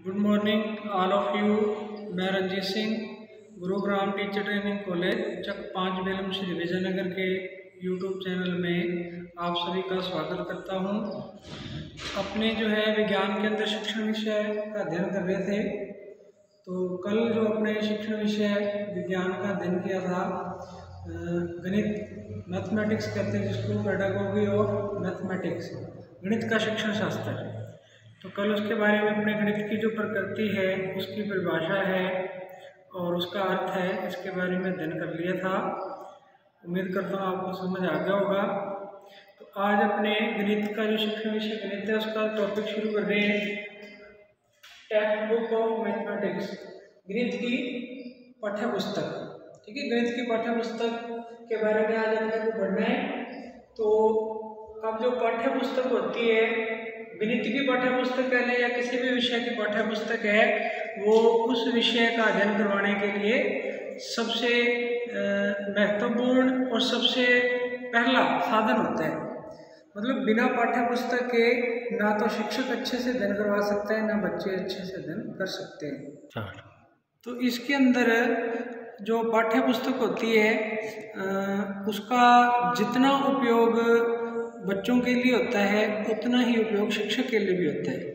Good morning all of you. मैं Ranjeet Singh, Gurugram teacher training college Chak 5 Belam Shri Vijaynagar के YouTube channel में आप सभी का स्वागत करता हूं। अपने जो है विज्ञान के अंदर शिक्षण विषय का अध्ययन कर रहे थे। तो कल जो अपने शिक्षण विषय विज्ञान का अध्ययन किया था, गणित मैथमेटिक्स कहते हैं जिसको, पेडागोगी ऑफ मैथमेटिक्स, गणित का शिक्षण शास्त्र। तो कल उसके बारे में अपने गणित की जो प्रकृति है, उसकी परिभाषा है और उसका अर्थ है, इसके बारे में अध्ययन कर लिया था। उम्मीद करता हूँ आपको समझ आ गया होगा। तो आज अपने गणित का जो शिक्षण विषय गणित है, उसका टॉपिक शुरू कर रहे हैं। टेक्स्ट बुक ऑफ मैथमेटिक्स, गणित की पाठ्य पुस्तक। ठीक है, गणित की पाठ्य पुस्तक के बारे में आज अपने को पढ़ना है। तो अब जो पाठ्य पुस्तक होती है, गणित की पाठ्य पुस्तक कह लें या किसी भी विषय की पाठ्य पुस्तक है, वो उस विषय का अध्ययन करवाने के लिए सबसे महत्वपूर्ण और सबसे पहला साधन होता है। मतलब बिना पाठ्य पुस्तक के ना तो शिक्षक अच्छे से अध्ययन करवा सकता है, ना बच्चे अच्छे से अध्ययन कर सकते हैं। तो इसके अंदर जो पाठ्य पुस्तक होती है, उसका जितना उपयोग बच्चों के लिए होता है, उतना ही उपयोग शिक्षक के लिए भी होता है।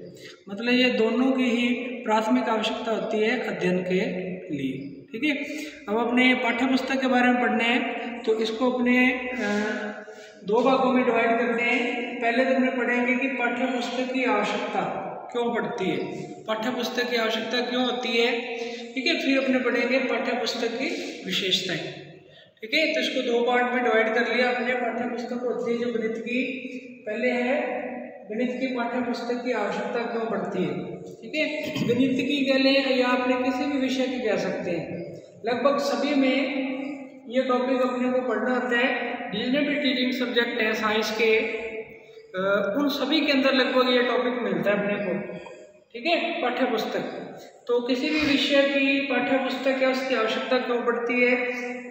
मतलब ये दोनों की ही प्राथमिक आवश्यकता होती है अध्ययन के लिए। ठीक है, अब अपने पाठ्य पुस्तक के बारे में पढ़ने हैं। तो इसको अपने दो भागों में डिवाइड करते हैं। पहले तो अपने पढ़ेंगे कि पाठ्य पुस्तक की आवश्यकता क्यों पड़ती है, पाठ्य पुस्तक की आवश्यकता क्यों होती है। ठीक है, फिर अपने पढ़ेंगे पाठ्य पुस्तक की विशेषताएं। ठीक है, तो इसको दो पार्ट में डिवाइड कर लिया अपने। पाठ्य पुस्तक होती है जो गणित की, पहले है गणित की पाठ्य पुस्तक की आवश्यकता क्यों पड़ती है। ठीक है, गणित की कह लें या आपने किसी भी विषय की कह सकते हैं, लगभग सभी में ये टॉपिक अपने को पढ़ना होता है। जितने भी टीचिंग सब्जेक्ट है साइंस के, उन सभी के अंदर लगभग ये टॉपिक मिलता है अपने को। ठीक है, पाठ्य पुस्तक। तो किसी भी विषय की पाठ्य पुस्तक है, उसकी आवश्यकता क्यों पड़ती है,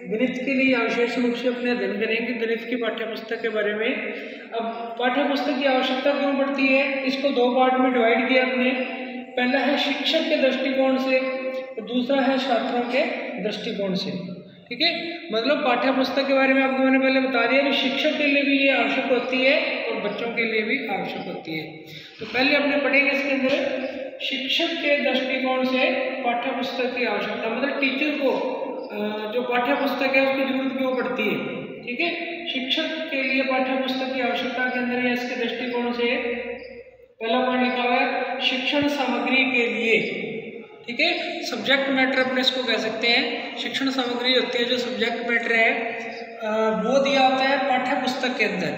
गणित के लिए विशेष रूप से अपने अध्ययन करेंगे गणित की पाठ्य पुस्तक के बारे में। अब पाठ्य पुस्तक की आवश्यकता क्यों पड़ती है, इसको दो पार्ट में डिवाइड किया अपने। पहला है शिक्षक के दृष्टिकोण से, दूसरा है छात्रों के दृष्टिकोण से। ठीक है, मतलब पाठ्य पुस्तक के बारे में आपको मैंने पहले बता दिया कि शिक्षक के लिए भी ये आवश्यक होती है और बच्चों के लिए भी आवश्यक होती है। तो पहले अपने पढ़ेंगे इसके अंदर शिक्षक के दृष्टिकोण से पाठ्य पुस्तक की आवश्यकता, मतलब टीचर को जो पाठ्य पुस्तक है उसकी जरूरत क्यों पड़ती है। ठीक है, शिक्षक के लिए पाठ्य पुस्तक की आवश्यकता के अंदर या इसके दृष्टिकोण से पहला पॉइंट लिखा हुआ है शिक्षण सामग्री के लिए। ठीक है, सब्जेक्ट मैटर अपने इसको कह सकते हैं। शिक्षण सामग्री होती है जो सब्जेक्ट मैटर है, वो दिया होता है पाठ्य पुस्तक के अंदर।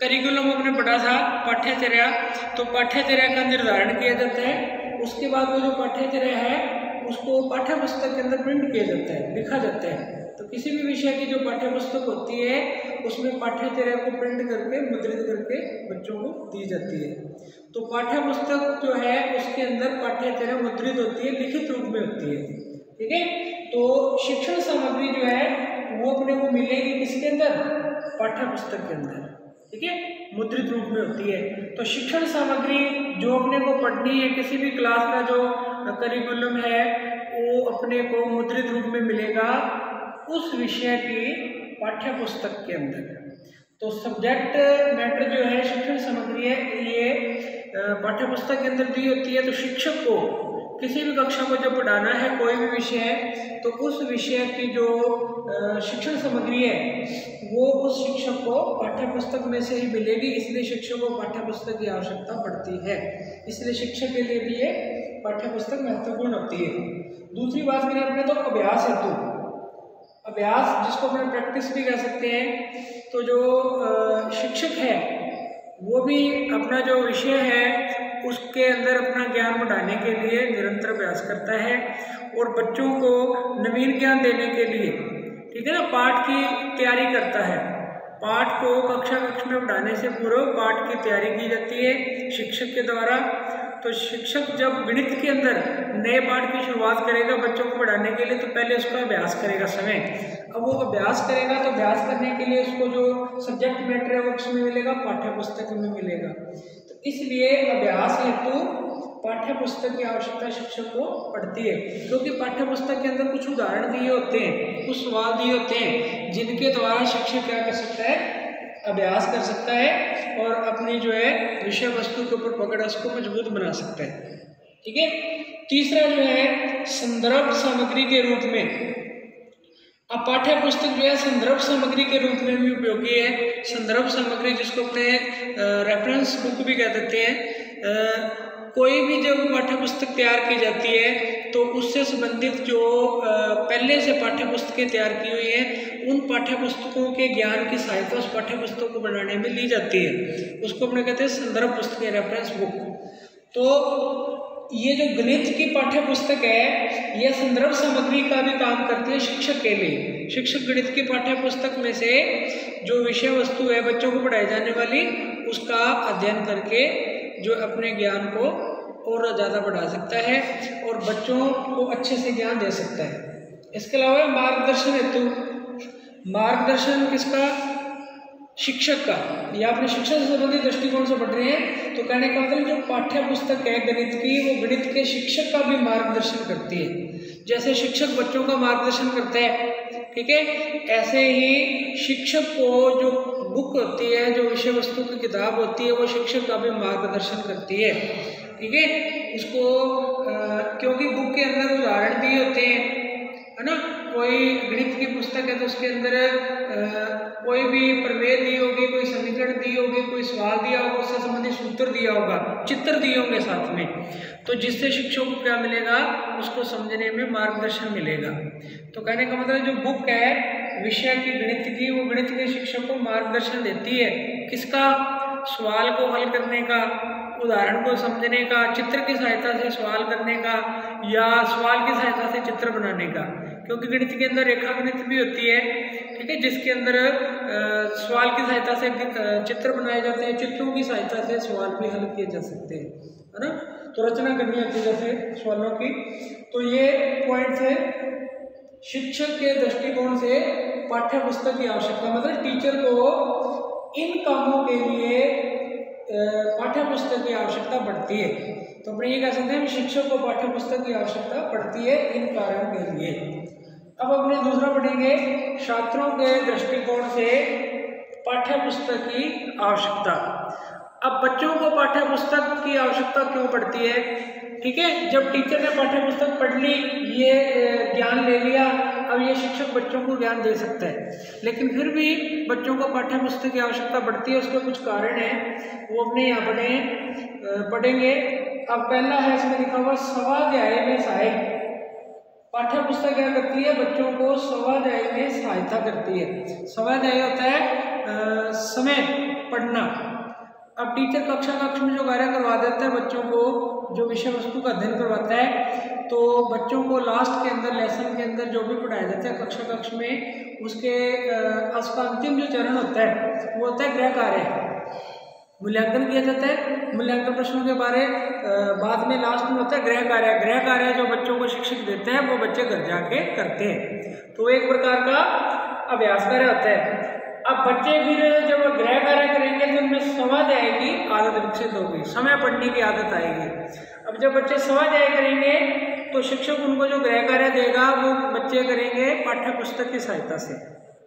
करिकुलम अपने पढ़ा था पाठ्यचर्या, तो पाठ्यचर्या का निर्धारण किया जाता है। उसके बाद वो जो पाठ्यचर्या है उसको पाठ्य पुस्तक के अंदर प्रिंट किया जाता है, लिखा जाता है। तो किसी भी विषय की जो पाठ्य पुस्तक होती है उसमें पाठ्यचर्या को प्रिंट करके, मुद्रित करके बच्चों को दी जाती है। तो पाठ्य पुस्तक जो है उसके अंदर पाठ्यचर्या मुद्रित होती है, लिखित रूप में होती है। ठीक है, तो शिक्षण सामग्री जो है वो अपने को मिलेगी किसके अंदर, पाठ्य पुस्तक के अंदर। ठीक है, मुद्रित रूप में होती है। तो शिक्षण सामग्री जो अपने को पढ़नी है, किसी भी क्लास का जो करिकुलम है वो अपने को मुद्रित रूप में मिलेगा उस विषय की पाठ्य पुस्तक के अंदर। तो सब्जेक्ट मैटर जो है, शिक्षण सामग्री है, ये पाठ्य पुस्तक के अंदर दी होती है। तो शिक्षक को किसी भी कक्षा को जब पढ़ाना है कोई भी विषय है, तो उस विषय की जो शिक्षण सामग्री है वो उस शिक्षक को पाठ्य पुस्तक में से ही मिलेगी। इसलिए शिक्षक को पाठ्य पुस्तक की आवश्यकता पड़ती है। इसलिए शिक्षक के लिए भी ये पाठ्य पुस्तक महत्वपूर्ण होती है। दूसरी बात करें अपने तो अभ्यास हेतु, अभ्यास जिसको अपने प्रैक्टिस भी कह सकते हैं। तो जो शिक्षक है वो भी अपना जो विषय है उसके अंदर अपना ज्ञान बढ़ाने के लिए निरंतर अभ्यास करता है और बच्चों को नवीन ज्ञान देने के लिए, ठीक है ना, पाठ की तैयारी करता है। पाठ को कक्षा में पढ़ाने से पूर्व पाठ की तैयारी की जाती है शिक्षक के द्वारा। तो शिक्षक जब गणित के अंदर नए पाठ की शुरुआत करेगा बच्चों को पढ़ाने के लिए, तो पहले उसका अभ्यास करेगा समय। अब वो अभ्यास करेगा तो अभ्यास करने के लिए उसको जो सब्जेक्ट मैटर है वो उसमें मिलेगा, पाठ्य पुस्तक में मिलेगा। तो इसलिए अभ्यास हेतु पाठ्य पुस्तक की आवश्यकता शिक्षक को पड़ती है, क्योंकि पाठ्य पुस्तक के अंदर कुछ उदाहरण दिए होते हैं, कुछ सवाल दिए होते हैं, जिनके द्वारा शिक्षक क्या कर सकता है, अभ्यास कर सकता है और अपनी जो है विषय वस्तु के ऊपर पकड़ उसको मजबूत बना सकता है। ठीक है। तीसरा जो है संदर्भ सामग्री के रूप में। अब पाठ्य पुस्तक जो है संदर्भ सामग्री के रूप में भी उपयोगी है। संदर्भ सामग्री जिसको अपने रेफरेंस बुक भी कह देते हैं। कोई भी जब पाठ्य पुस्तक तैयार की जाती है तो उससे संबंधित जो पहले से पाठ्य पुस्तकें तैयार की हुई हैं, उन पाठ्य पुस्तकों के ज्ञान की सहायता उस पाठ्य पुस्तक को बनाने में ली जाती है। उसको अपने कहते हैं संदर्भ पुस्तकें, रेफरेंस बुक। तो ये जो गणित की पाठ्य पुस्तक है, यह संदर्भ सामग्री का भी काम करती है शिक्षक के लिए। शिक्षक गणित की पाठ्य पुस्तक में से जो विषय वस्तु है बच्चों को पढ़ाई जाने वाली, उसका अध्ययन करके जो अपने ज्ञान को और ज़्यादा बढ़ा सकता है और बच्चों को अच्छे से ज्ञान दे सकता है। इसके अलावा मार्गदर्शन हेतु, मार्गदर्शन किसका, शिक्षक का, या अपने शिक्षा से संबंधित दृष्टिकोण से पढ़ रहे हैं तो कहने का मतलब जो पाठ्य पुस्तक है गणित की, वो गणित के शिक्षक का भी मार्गदर्शन करती है। जैसे शिक्षक बच्चों का मार्गदर्शन करता है, ठीक है, ऐसे ही शिक्षक को जो बुक होती है, जो विषय वस्तु की किताब होती है, वो शिक्षक का भी मार्गदर्शन करती है। ठीक है। उसको क्योंकि बुक के अंदर उदाहरण दिए होते हैं, है ना। कोई गणित की पुस्तक है तो उसके अंदर कोई भी प्रमेय दी होगी, कोई समीकरण दी होगी, कोई सवाल दिया होगा, उससे संबंधित सूत्र दिया होगा, चित्र दिए होंगे साथ में, तो जिससे शिक्षक को क्या मिलेगा, उसको समझने में मार्गदर्शन मिलेगा। तो कहने का मतलब जो बुक है विषय की गणित की, वो गणित के शिक्षक को मार्गदर्शन देती है। किसका, सवाल को हल करने का, उदाहरण को समझने का, चित्र की सहायता से सवाल करने का, या सवाल की सहायता से चित्र बनाने का। क्योंकि गणित के अंदर रेखा गणित भी होती है, ठीक है, जिसके अंदर सवाल की सहायता से चित्र बनाए जाते हैं, चित्रों की सहायता से सवाल भी हल किए जा सकते हैं, है ना। तो रचना करनी होती है जैसे सवालों की। तो ये पॉइंट है शिक्षक के दृष्टिकोण से पाठ्य पुस्तक की आवश्यकता, मतलब टीचर को इन कामों के लिए पाठ्य पुस्तक की आवश्यकता पड़ती है। तो अपने ये कह सकते हैं कि शिक्षक को पाठ्य पुस्तक की आवश्यकता पड़ती है इन कारणों के लिए। अब अपने दूसरा पढ़ेंगे छात्रों के दृष्टिकोण से पाठ्य पुस्तक की आवश्यकता। अब बच्चों को पाठ्य पुस्तक की आवश्यकता क्यों पड़ती है, ठीक है। जब टीचर ने पाठ्य पुस्तक पढ़ ली, ये ज्ञान ले लिया, अब ये शिक्षक बच्चों को ज्ञान दे सकता है, लेकिन फिर भी बच्चों को पाठ्य पुस्तक की आवश्यकता पड़ती है। उसके कुछ कारण हैं, वो अपने यहाँ पढ़ेंगे। अब पहला है इसमें लिखा हुआ स्वाध्याय में सहायक। पाठ्य पुस्तक क्या करती है, बच्चों को स्वाध्याय में सहायता करती है। स्वाध्याय होता है समय पढ़ना। अब टीचर कक्ष में जो कार्य करवा देता है बच्चों को, जो विषय वस्तु का अध्ययन करवाता है, तो बच्चों को लास्ट के अंदर, लेसन के अंदर जो भी पढ़ाया जाता है कक्ष में, उसके अंतिम जो चरण होता है वो होता है गृह कार्य। मूल्यांकन किया जाता है, मूल्यांकन प्रश्नों के बारे बाद में लास्ट में होता है गृह कार्य। गृह कार्य जो बच्चों को शिक्षक देते हैं वो बच्चे घर जाके करते हैं, तो एक प्रकार का अभ्यास कार्य होता है। अब बच्चे फिर जब गृह कार्य करेंगे तो उनमें स्वाध्याय की आदत विकसित होगी, समय पढ़ने की आदत आएगी। अब जब बच्चे स्वाध्याय करेंगे तो शिक्षक उनको जो गृह कार्य देगा वो बच्चे करेंगे पाठ्य पुस्तक की सहायता से।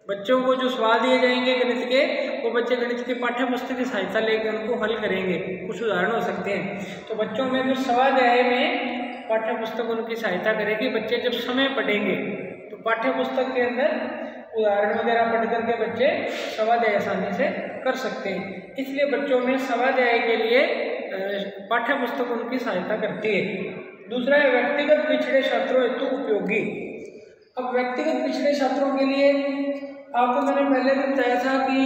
बच्चों को जो सवाल दिए जाएंगे गणित के, वो बच्चे गणित के पाठ्य पुस्तक की सहायता लेकर उनको हल करेंगे। कुछ उदाहरण हो सकते हैं। तो बच्चों में जो स्वाध्याय में पाठ्य पुस्तक उनकी सहायता करेगी। बच्चे जब समय पढ़ेंगे तो पाठ्य पुस्तक के अंदर उदाहरण वगैरह पढ़ करके बच्चे स्वाध्याय आसानी से कर सकते हैं। इसलिए बच्चों में स्वाध्याय के लिए पाठ्य पुस्तक उनकी सहायता करती है। दूसरा है व्यक्तिगत पिछड़े छात्रों हेतु उपयोगी। अब व्यक्तिगत पिछड़े छात्रों के लिए आपको मैंने पहले भी बताया था कि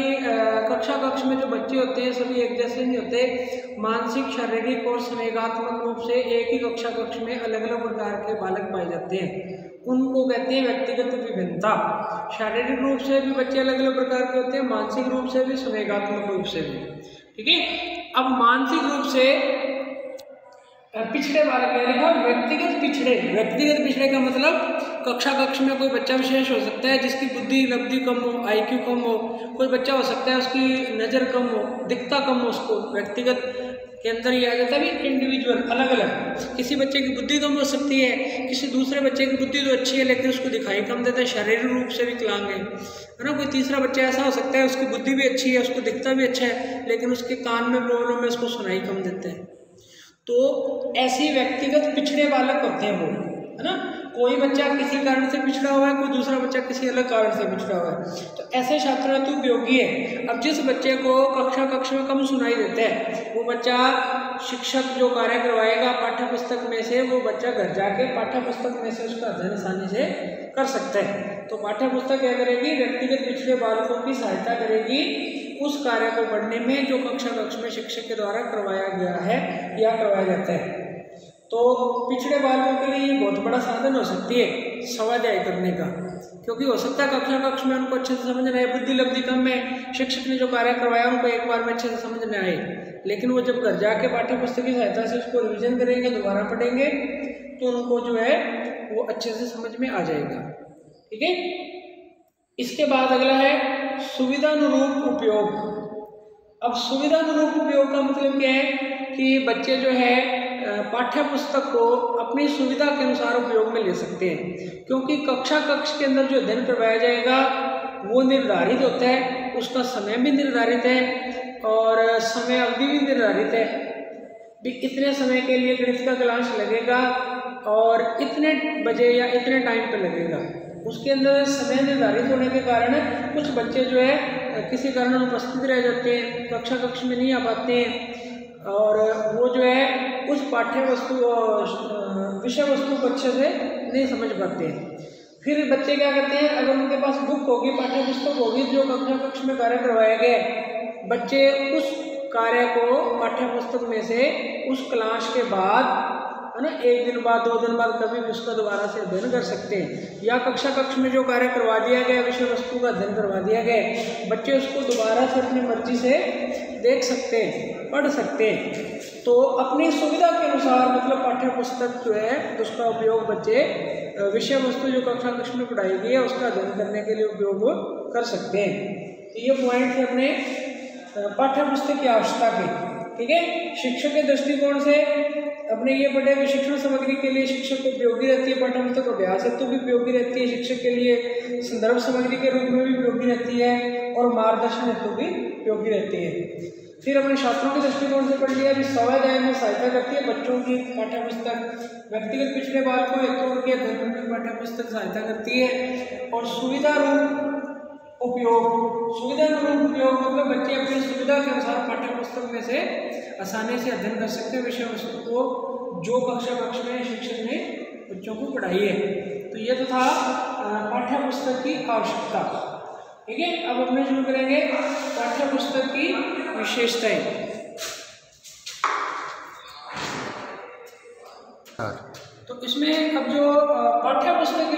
कक्ष में जो बच्चे होते हैं सभी एक जैसे नहीं होते। मानसिक, शारीरिक और संवेगात्मक रूप से एक ही कक्ष में अलग अलग प्रकार के बालक पाए जाते हैं, उनको कहते हैं व्यक्तिगत विभिन्नता। शारीरिक रूप से भी बच्चे अलग अलग प्रकार के होते हैं, मानसिक रूप से भी, संवेगात्मक रूप से भी, ठीक है। अब मानसिक रूप से पिछड़े बालक क्या लिखा, व्यक्तिगत पिछड़े। व्यक्तिगत पिछड़े का मतलब कक्ष में कोई बच्चा विशेष हो सकता है जिसकी बुद्धि लब्धि कम हो, IQ कम हो। कोई बच्चा हो सकता है उसकी नज़र कम हो, दिखता कम हो, उसको व्यक्तिगत के अंदर ये आ जाता है भी इंडिविजुअल, अलग अलग। किसी बच्चे की बुद्धि कम हो सकती है, किसी दूसरे बच्चे की बुद्धि तो अच्छी है लेकिन उसको दिखाई कम देता है, शारीरिक रूप से विकलांग है ना। कोई तीसरा बच्चा ऐसा हो सकता है उसकी बुद्धि भी अच्छी है, उसको दिखता भी अच्छा है लेकिन उसके कान में प्रॉब्लम है, उसको सुनाई कम देता है। तो ऐसे व्यक्तिगत पिछड़े बालक होते हैं वो, है ना। कोई बच्चा किसी कारण से पिछड़ा हुआ है, कोई दूसरा बच्चा किसी अलग कारण से पिछड़ा हुआ है, तो ऐसे छात्र हेतु उपयोगी है। अब जिस बच्चे को कक्षा में कम सुनाई देता है वो बच्चा शिक्षक जो कार्य करवाएगा पाठ्य पुस्तक में से, वो बच्चा घर जाके पाठ्य पुस्तक में से उसका अध्ययन आसानी से कर सकता है। तो पाठ्य पुस्तक क्या करेगी, व्यक्तिगत पिछड़े बालकों की सहायता करेगी उस कार्य को पढ़ने में जो कक्ष में शिक्षक के द्वारा करवाया गया है या करवाया जाता है। तो पिछड़े बालकों के लिए ये बहुत बड़ा साधन हो सकती है स्वाध्याय करने का, क्योंकि हो सकता है कक्ष में उनको अच्छे से समझ में आए, बुद्धि लब्धि कम में शिक्षक ने जो कार्य करवाया उनको एक बार में अच्छे से समझ में आए, लेकिन वो जब घर जाके पाठ्य पुस्तक की सहायता से उसको रिविजन करेंगे, दोबारा पढ़ेंगे, तो उनको जो है वो अच्छे से समझ में आ जाएगा। ठीक है। इसके बाद अगला है सुविधानुरूप उपयोग। अब सुविधानुरूप उपयोग का मतलब क्या है कि बच्चे जो है पाठ्य पुस्तक को अपनी सुविधा के अनुसार उपयोग में ले सकते हैं, क्योंकि कक्षा के अंदर जो अध्ययन करवाया जाएगा वो निर्धारित होता है, उसका समय भी निर्धारित है और समय अवधि भी निर्धारित है भी इतने समय के लिए गणित का क्लास लगेगा और इतने बजे या इतने टाइम पे लगेगा। उसके अंदर समय निर्धारित होने के कारण कुछ बच्चे जो है किसी कारण उपस्थित रह जाते हैं, कक्षा में नहीं आ पाते हैं और वो जो है उस पाठ्य वस्तु विषय वस्तु को अच्छे से नहीं समझ पाते हैं। फिर बच्चे क्या करते हैं, अगर उनके पास बुक होगी, पाठ्य पुस्तक होगी जो कक्षा में कार्य करवाया गया, बच्चे उस कार्य को पाठ्य पुस्तक में से उस क्लास के बाद, है ना, एक दिन बाद 2 दिन बाद कभी भी उसका दोबारा से अध्ययन कर सकते हैं, या कक्ष में जो कार्य करवा दिया गया, विषय वस्तु का अध्ययन करवा दिया गया, बच्चे उसको दोबारा से अपनी मर्जी से देख सकते हैं, पढ़ सकते हैं। तो अपनी सुविधा के अनुसार मतलब पाठ्य पुस्तक जो है उसका उपयोग बच्चे विषय वस्तु जो कक्षा में पढ़ाई गई है उसका अध्ययन करने के लिए उपयोग कर सकते हैं। तो ये पॉइंट थे अपने पाठ्य पुस्तक की आवश्यकता के। ठीक है। शिक्षक के दृष्टिकोण से अपने ये पढ़े हुए शिक्षण सामग्री के लिए शिक्षक को उपयोगी रहती है, पाठ्य पुस्तक अभ्यास हेतु भी उपयोगी रहती है, शिक्षक के लिए संदर्भ सामग्री के रूप में भी उपयोगी रहती है और मार्गदर्शन हेतु भी उपयोगी रहती है। फिर अपने छात्रों के दृष्टिकोण से पढ़ लिया, स्वाध्याय में सहायता करती है बच्चों की पाठ्य पुस्तक, व्यक्तिगत पिछड़े बालकों हेतु उनके अध्ययन में पाठ्य पुस्तक सहायता करती है। और सुविधा रूप उपयोग मतलब बच्चे अपनी सुविधा के अनुसार पाठ्य पुस्तक में से आसानी से अध्ययन कर सकते हैं विषय वस्तु को जो कक्षा में शिक्षक ने बच्चों को पढ़ाई है। तो ये तो था पाठ्य पुस्तक की आवश्यकता। ठीक है। अब अपने शुरू करेंगे पाठ्य पुस्तक की विशेषताएं। तो इसमें अब जो पाठ्य पुस्तक की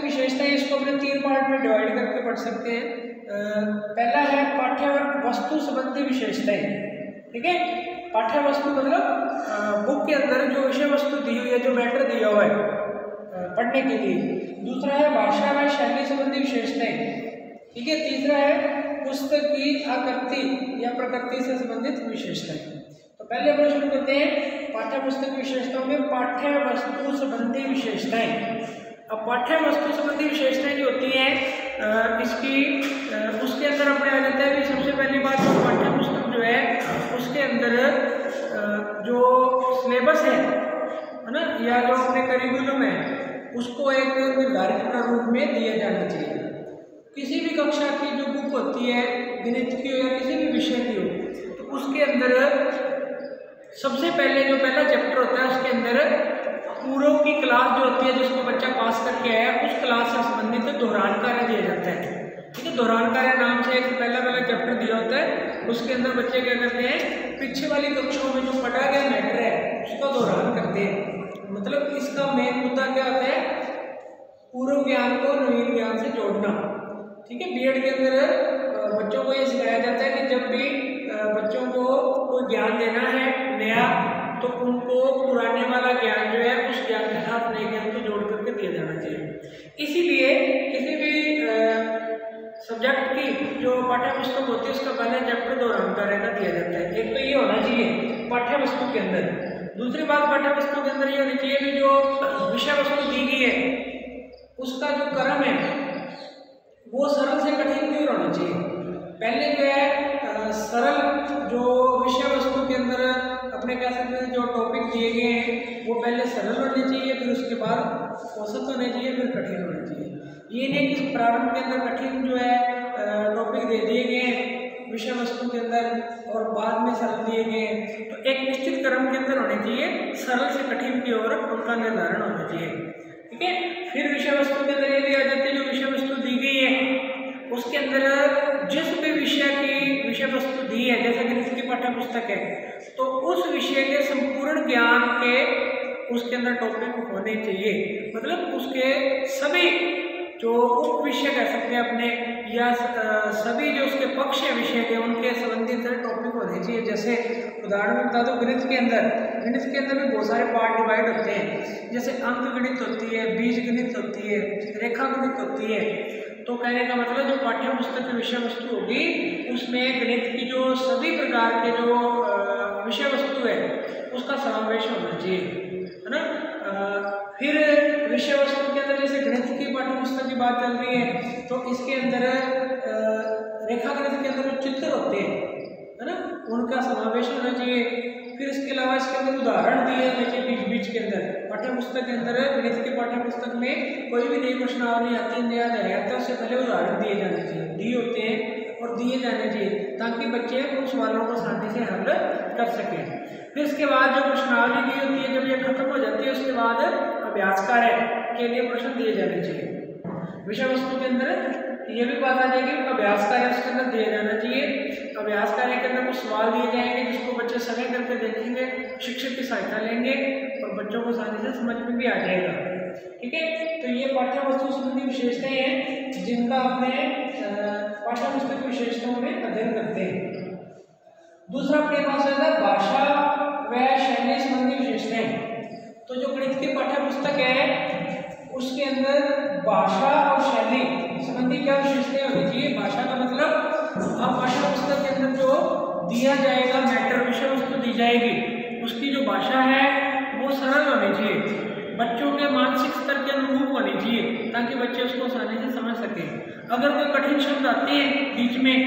विशेषताएं इसको अपने 3 पार्ट में डिवाइड करके पढ़ सकते हैं। पहला है पाठ्य वस्तु संबंधी विशेषताएं। ठीक है। पाठ्य वस्तु मतलब बुक के अंदर जो विषय वस्तु दी हुई है, जो मैटर दिया हुआ है पढ़ने के लिए। दूसरा है भाषा व शैली संबंधी विशेषताएं। ठीक है। तीसरा है पुस्तक की आकृति या प्रकृति से संबंधित विशेषताएं। तो पहले अपन शुरू करते हैं पाठ्य पुस्तक विशेषताओं में पाठ्य वस्तु संबंधी विशेषताएं। अब पाठ्य वस्तु संबंधी विशेषताएं जो होती हैं उसके अंदर अपने आ जाता है कि सबसे पहली बात तो पाठ्य पुस्तक जो है उसके अंदर जो सिलेबस है ना, या जो अपने करिकुलम है उसको एक निर्धारित प्रारूप में दिया जाना चाहिए। किसी भी कक्षा की जो बुक होती है, गणित की हो या किसी भी विषय की हो, तो उसके अंदर सबसे पहले जो पहला चैप्टर होता है उसके अंदर पूर्व की क्लास जो होती है जिसको बच्चा पास करके आया उस क्लास से संबंधित दोहरान कार्य दिया जाता है। ठीक है। दोहरान कार्य नाम से एक पहला चैप्टर दिया होता है, उसके अंदर बच्चे क्या करते हैं, पीछे वाली कक्षाओं में जो पढ़ा गया मैटर है उसका दोहरान करते हैं। मतलब इसका मेन मुद्दा क्या होता है, पूर्व ज्ञान को नवीन ज्ञान से जोड़ना। ठीक है। बीएड के अंदर बच्चों को ये सिखाया जाता है कि जब भी बच्चों को कोई ज्ञान देना है नया, तो उनको पुराने वाला ज्ञान जो है उस ज्ञान के साथ नए ज्ञान को जोड़ करके दिया जाना चाहिए। इसीलिए किसी भी सब्जेक्ट की जो पाठ्य पुस्तक होती है उसका पहले चैप्टर दौरान कार्य का दिया जाता है। एक तो ये होना चाहिए पाठ्य वस्तु के अंदर। दूसरी बात पाठ्य पुस्तक के अंदर ये होनी चाहिए कि जो विषय वस्तु दी गई है उसका जो क्रम है वो सरल से कठिन की ओर होना चाहिए। पहले जो है सरल जो विषय वस्तु के अंदर अपने कह सकते हैं जो टॉपिक दिए गए हैं वो पहले सरल होने चाहिए, फिर उसके बाद औसत होने चाहिए, फिर कठिन होने चाहिए। ये नहीं कि प्रारंभ के अंदर कठिन जो है टॉपिक दे दिए गए हैं विषय वस्तु के अंदर और बाद में सरल दिए गए हैं। तो एक निश्चित क्रम के अंदर होने चाहिए, सरल से कठिन की ओर उनका निर्धारण होना चाहिए। ठीक है, फिर विषय वस्तु के अंदर ये भी आ जाती है जो विषय वस्तु दी गई है उसके अंदर जिस भी विषय की विषय वस्तु दी है, जैसे गणित की पाठ्य पुस्तक है तो उस विषय के संपूर्ण ज्ञान के उसके अंदर टॉपिक होने चाहिए। मतलब उसके सभी जो उप विषय कह सकते हैं अपने या सभी जो उसके पक्ष है विषय के उनके संबंधित टॉपिक होने चाहिए। जैसे उदाहरण में बता दो, गणित के अंदर भी बहुत सारे पार्ट डिवाइड होते हैं। जैसे अंक गणित होती है, बीज गणित होती है, रेखा गणित होती है। तो कहने का मतलब जो पाठ्य पुस्तक की विषय वस्तु होगी उसमें गणित की जो सभी प्रकार के जो विषय वस्तु है उसका समावेश होना चाहिए, है ना। फिर विषय वस्तु के अंदर जैसे गणित की पाठ्य पुस्तक की बात चल रही है तो इसके अंदर रेखा गणित के अंदर जो चित्र होते हैं, है ना, उनका समावेश होना चाहिए। फिर इसके अलावा इसके अंदर उदाहरण दिए हैं बीच बीच के अंदर। पाठ्य पुस्तक के अंदर गणित की पाठ्य पुस्तक में कोई भी नई प्रश्नावली आती है, नया आता है, उससे पहले उदाहरण दिए जाने चाहिए, दिए होते हैं और दिए जाने चाहिए ताकि बच्चे उन सवालों को आसानी से हल कर सकें। फिर इसके बाद जो प्रश्नावली दी होती है जब ये खत्म हो जाती है उसके बाद अभ्यास कार्य के लिए प्रश्न दिए जाने चाहिए। विषय वस्तु के अंदर ये भी बात आ जाएगी अभ्यास कार्य उसके अंदर दिया जाना चाहिए। अभ्यास कार्य के अंदर कुछ सवाल दिए जाएंगे जिसको बच्चे समय करके देखेंगे, शिक्षक की सहायता लेंगे और बच्चों को आसानी से समझ में भी आ जाएगा। ठीक है, तो ये पाठ्य वस्तु संबंधी विशेषताएं हैं जिनका अपने पाठ्य पुस्तक की विशेषताओं में अध्ययन करते हैं। दूसरा अपने पास है भाषा व शैली संबंधी विशेषताएं। तो जो गणित की पाठ्य पुस्तक है उसके अंदर भाषा और शैली संबंधी क्या विशेषताएं होनी चाहिए। भाषा का मतलब आप पाठ्य पुस्तक के अंदर जो दिया जाएगा मैटर विषय वस्तु दी जाएगी उसकी जो भाषा है वो सरल होनी चाहिए, बच्चों के मानसिक स्तर के अनुरूप होनी चाहिए ताकि बच्चे उसको आसानी से समझ सकें। अगर कोई कठिन शब्द आते हैं बीच में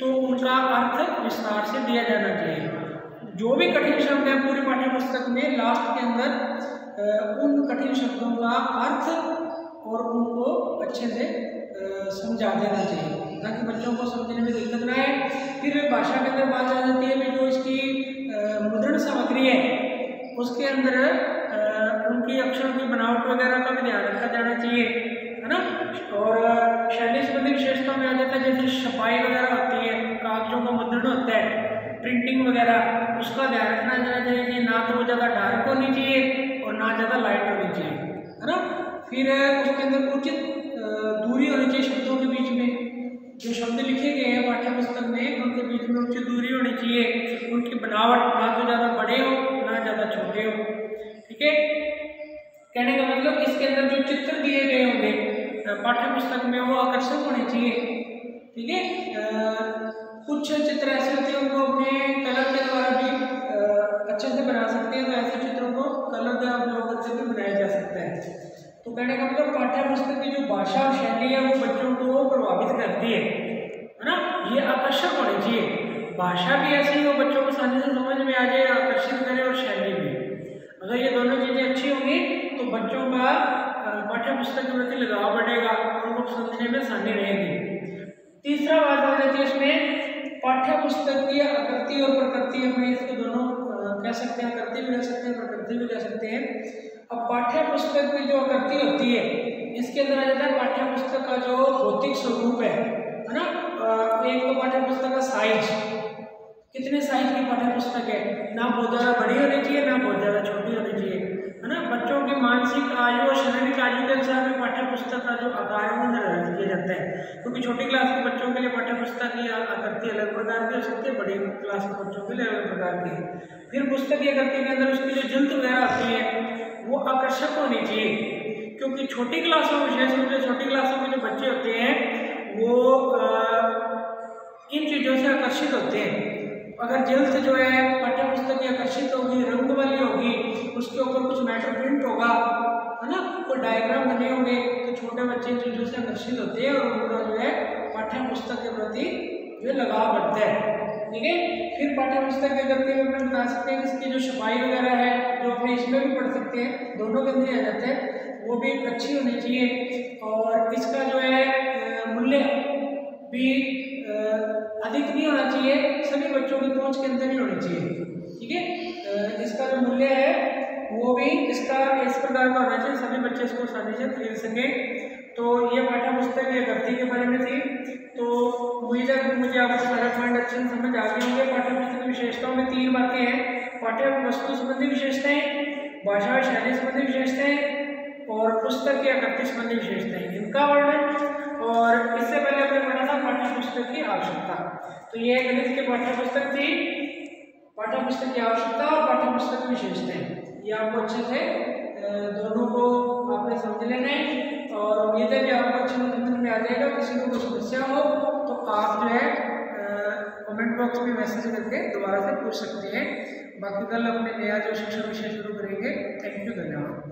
तो उनका अर्थ विस्तार से दिया जाना चाहिए। जो भी कठिन शब्द है पूरी पाठ्य पुस्तक में लास्ट के अंदर उन कठिन शब्दों का अर्थ और उनको अच्छे से समझा देना चाहिए ताकि बच्चों को समझने में दिक्कत ना आए। फिर भाषा के अंदर बात आ जाती है कि जो इसकी मुद्रण सामग्री है उसके अंदर उनकी अक्षरों की बनावट वगैरह का भी ध्यान रखा जाना चाहिए, है ना। और शैली संबंधी विशेषताओं में आ जाता है जैसे छपाई वगैरह होती है, कागजों का मुद्रण होता है, प्रिंटिंग वगैरह, उसका ध्यान रखना जाना चाहिए कि ना तो वो ज़्यादा डार्क होनी चाहिए और ना ज़्यादा लाइट होनी चाहिए, है ना। फिर उसके अंदर उचित दूरी होनी चाहिए शब्दों के बीच में। जो शब्द लिखे गए हैं पाठ्य पुस्तक में उनके बीच में उचित दूरी होनी चाहिए। उनकी बनावट ना तो ज़्यादा बड़े हो ना ज़्यादा छोटे हो। ठीक है, कहने का मतलब इसके अंदर जो चित्र दिए गए होंगे पाठ्य पुस्तक में वो आकर्षक होने चाहिए। ठीक है, कुछ चित्र ऐसे होते हैं उनको अपने कलर के द्वारा भी अच्छे से बना सकते हैं, तो ऐसे चित्रों को कलर का उपयोग से भी बनाया जा सकता है। तो कहने का मतलब पाठ्य पुस्तक की जो भाषा और शैली है वो बच्चों को प्रभावित करती है ना। ये आकर्षक होनी चाहिए, भाषा भी ऐसी हो बच्चों को आसानी से समझ में आ जाए, आकर्षित करे, और शैली भी। अगर ये दोनों चीज़ें अच्छी होंगी तो बच्चों का पाठ्य पुस्तक के प्रति लगाव बढ़ेगा, उनको समझने में आसानी रहेगी। तीसरा बात हो जाती है इसमें पाठ्य पुस्तक की आकृति और प्रकृति। हमें इसको दोनों कह सकते हैं, आकृति भी कह सकते हैं, प्रकृति भी कह सकते हैं। अब पाठ्य पुस्तक की जो आकृति होती है इसके अंदर आ जाता है पाठ्य पुस्तक का जो भौतिक स्वरूप है ना। एक तो पाठ्य पुस्तक का साइज, कितने साइज की पाठ्य पुस्तक है, ना बहुत ज़्यादा बड़ी होनी चाहिए ना बहुत ज़्यादा छोटी होनी चाहिए, है ना। बच्चों की मानसिक आयु और शारीरिक आयु के अनुसार में पाठ्य पुस्तक का जो आकार है वो निर्धारित किया जाता है, क्योंकि छोटी क्लास के बच्चों के लिए पाठ्य पुस्तक की आकृति अलग प्रकार की हो सकती है, बड़ी क्लास के बच्चों के लिए अलग प्रकार की है। फिर पुस्तक की आकृति के अंदर उसकी जो जिल्द वगैरह आती है वो आकर्षक होनी चाहिए, क्योंकि छोटी क्लासों में विशेष रूप से छोटी क्लासों में जो बच्चे होते हैं वो इन चीज़ों से आकर्षित होते हैं। अगर जल्द जो है पाठ्य पुस्तक आकर्षित होगी, रंग वाली होगी, उसके ऊपर कुछ मैटर प्रिंट होगा, है ना, कोई डायग्राम बने होंगे, तो छोटे बच्चे इन चीज़ों से आकर्षित होते हैं और उनका जो है पाठ्य पुस्तक के प्रति जो लगाव बढ़ता है। ठीक है, फिर पाठ्य पुस्तक के करते हुए अपने बता सकते हैं कि इसकी जो छपाई वगैरह है, जो अपने इसमें भी पढ़ सकते हैं, दोनों के अंदर आ जाते हैं, वो भी अच्छी होनी चाहिए। और इसका जो है मूल्य भी अधिक नहीं होना चाहिए, सभी बच्चों की पहुंच के अंदर ही होनी चाहिए। ठीक है, इसका जो मूल्य है वो भी इसका इस प्रकार का होना चाहिए, सभी बच्चे इसको आसानी से खरीद सकें। तो ये पाठ्य पुस्तक ये गद्दी के बारे में थी। तो मुझे आपको सारे पॉइंट अच्छे से समझ आ गए होंगे। पाठ्य पुस्तक की विशेषताओं में 3 बातें हैं: पाठ्य वस्तु संबंधी विशेषताएं, भाषा और शैली संबंधी विशेषताएं और पुस्तक की आकृति संबंधी विशेषताएं, इनका वर्णन। और इससे पहले हमने पढ़ा था पाठ्य पुस्तक की आवश्यकता। तो ये गणित की पाठ्य पुस्तक थी, पाठ्य पुस्तक की आवश्यकता और पाठ्य पुस्तक की विशेषताएं। ये आपको अच्छे से दोनों को आपने समझ लेना है और उम्मीद है कि आपको अच्छे समझ में आ जाएगा। किसी को कोई समस्या हो तो आप जो है कमेंट बॉक्स में मैसेज करके दोबारा से पूछ सकते हैं। बाकी कल अपने नया जो शिक्षण विषय शुरू करेंगे। थैंक यू, धन्यवाद।